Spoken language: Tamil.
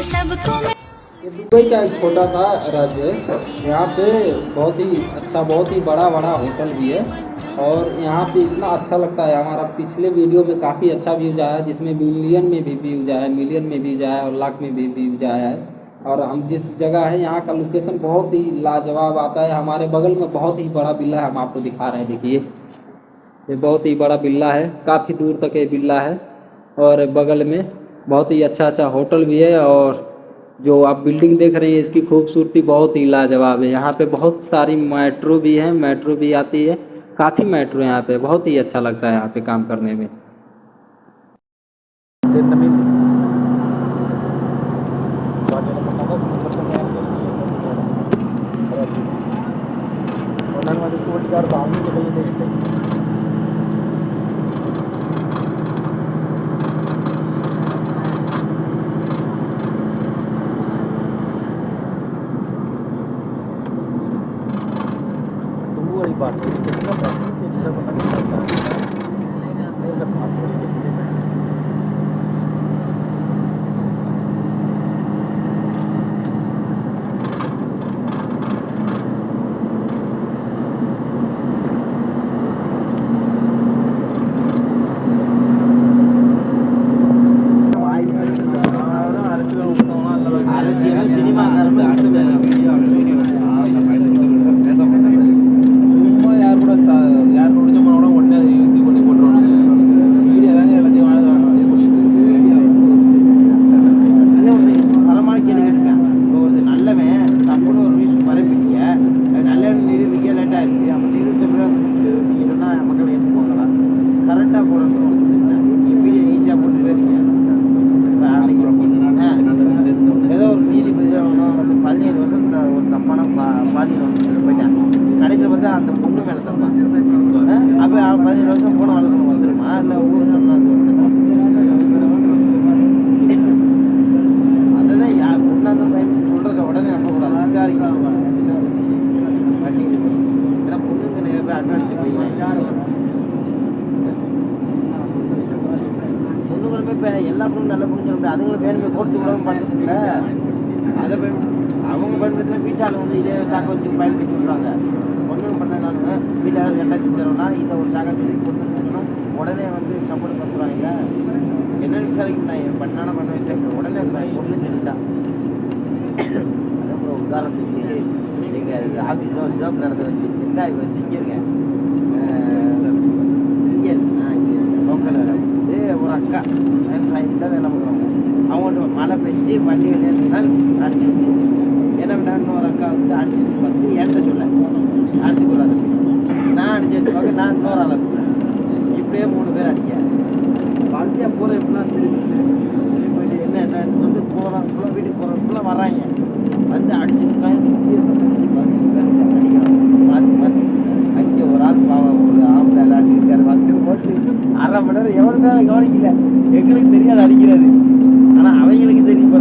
ये दुबई का एक छोटा सा राज्य है। यहाँ पे बहुत ही अच्छा, बहुत ही बड़ा बड़ा होटल भी है। और यहाँ पे इतना अच्छा लगता है। हमारा पिछले वीडियो में काफ़ी अच्छा व्यूज आया है, जिसमें मिलियन में भी व्यूज आया है, मिलियन में व्यूज आया है और लाख में भी व्यूज आया है। और हम जिस जगह है, यहाँ का लोकेशन बहुत ही लाजवाब आता है। हमारे बगल में बहुत ही बड़ा बिल्ला है, हम आपको दिखा रहे हैं, देखिए ये बहुत ही बड़ा बिल्ला है, काफ़ी दूर तक ये बिल्ला है। और बगल में बहुत ही अच्छा अच्छा होटल भी है। और जो आप बिल्डिंग देख रहे हैं, इसकी खूबसूरती बहुत ही लाजवाब है। यहाँ पे बहुत सारी मेट्रो भी है, मेट्रो भी आती है, काफ़ी मेट्रो यहाँ पे, बहुत ही अच्छा लगता है यहाँ पे काम करने में। எல்லா பொண்ணும் நல்ல பொண்ணு சொல்ல அதுங்களும் வேணுமே கோர்த்து விடவும் பண்ணுறதுல அதை அவங்க பயன்படுத்தினா வீட்டால் வந்து இதே சாக்கை வச்சு பயன்படுத்தி விட்றாங்க. ஒன்றும் பண்ணனாலும் வீட்டில் ஏதாவது சட்டை செஞ்சிடறோம்னா இதை ஒரு சாக்கை சொல்லி கொடுத்துருந்தோம்னா உடனே வந்து சப்போர்ட் பண்ணுறாங்க. என்னென்னு விசாரிக்க நான் பண்ணான பண்ண விசாரிக்க உடனே பொண்ணு தெரிஞ்சுட்டான். அதே போல் உதாரணத்துக்கு எங்கள் ஆஃபீஸில் ஒரு ஜாப் நடத்த வச்சு என்ன இப்போ இங்கே லோக்கல் வேலை வந்து ஒரு அக்கா விவசாயத்தில் வேலை பார்க்குறவங்க. அவங்கள்ட்ட மழை பெஞ்சு வண்டி வெளியேறினால் அடிச்சிருச்சு. என்ன பண்ணான்னு ஒரு அக்கா வந்து அடிச்சிருச்சு பார்த்து ஏன்ட்ட சொல்ல அடிச்சு கூடாது. நான் அடிச்சு வச்சுப்பாங்க, நான் இன்னொரு ஆளை இப்படியே 3 பேர் அடிக்க வரிசையாக போகிற எப்படிலாம் திரும்பி போயிட்டு என்ன வந்து போகிறவங்களும் வீட்டுக்கு போகிறவங்களும் வர்றாங்க. வந்து அடிச்சுருக்காங்க அடிக்கிறாங்க. பார்த்து பார்த்து அங்கே ஒரு ஆள் பாவம் ஒரு ஆம்பளை எல்லாம் அடிக்கிறாரு. வந்து போட்டு 1/2 மணி நேரம் எவ்வளோ நேரம் கவனிக்கல. எங்களுக்கு தெரியாது அடிக்கிறது, ஆனால் அவங்களுக்கு தெரியும்.